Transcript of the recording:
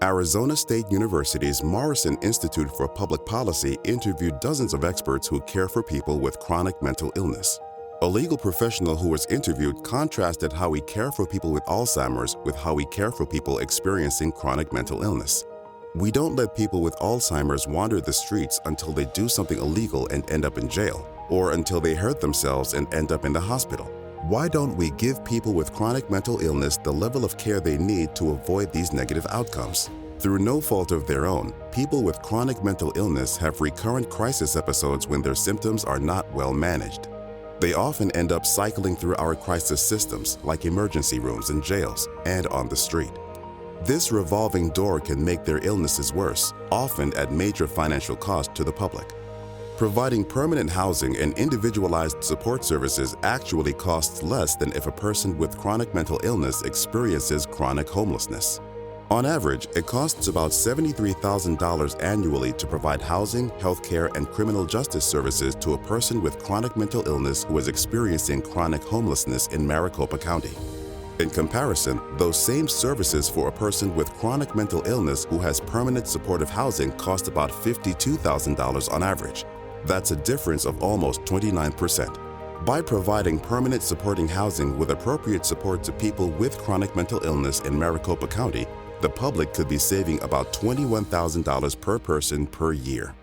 Arizona State University's Morrison Institute for Public Policy interviewed dozens of experts who care for people with chronic mental illness. A legal professional who was interviewed contrasted how we care for people with Alzheimer's with how we care for people experiencing chronic mental illness. We don't let people with Alzheimer's wander the streets until they do something illegal and end up in jail, or until they hurt themselves and end up in the hospital. Why don't we give people with chronic mental illness the level of care they need to avoid these negative outcomes? Through no fault of their own, people with chronic mental illness have recurrent crisis episodes when their symptoms are not well managed. They often end up cycling through our crisis systems, like emergency rooms and jails, and on the street. This revolving door can make their illnesses worse, often at major financial cost to the public. Providing permanent housing and individualized support services actually costs less than if a person with chronic mental illness experiences chronic homelessness. On average, it costs about $73,000 annually to provide housing, healthcare, and criminal justice services to a person with chronic mental illness who is experiencing chronic homelessness in Maricopa County. In comparison, those same services for a person with chronic mental illness who has permanent supportive housing cost about $52,000 on average. That's a difference of almost 29%. By providing permanent supporting housing with appropriate support to people with chronic mental illness in Maricopa County, the public could be saving about $21,000 per person per year.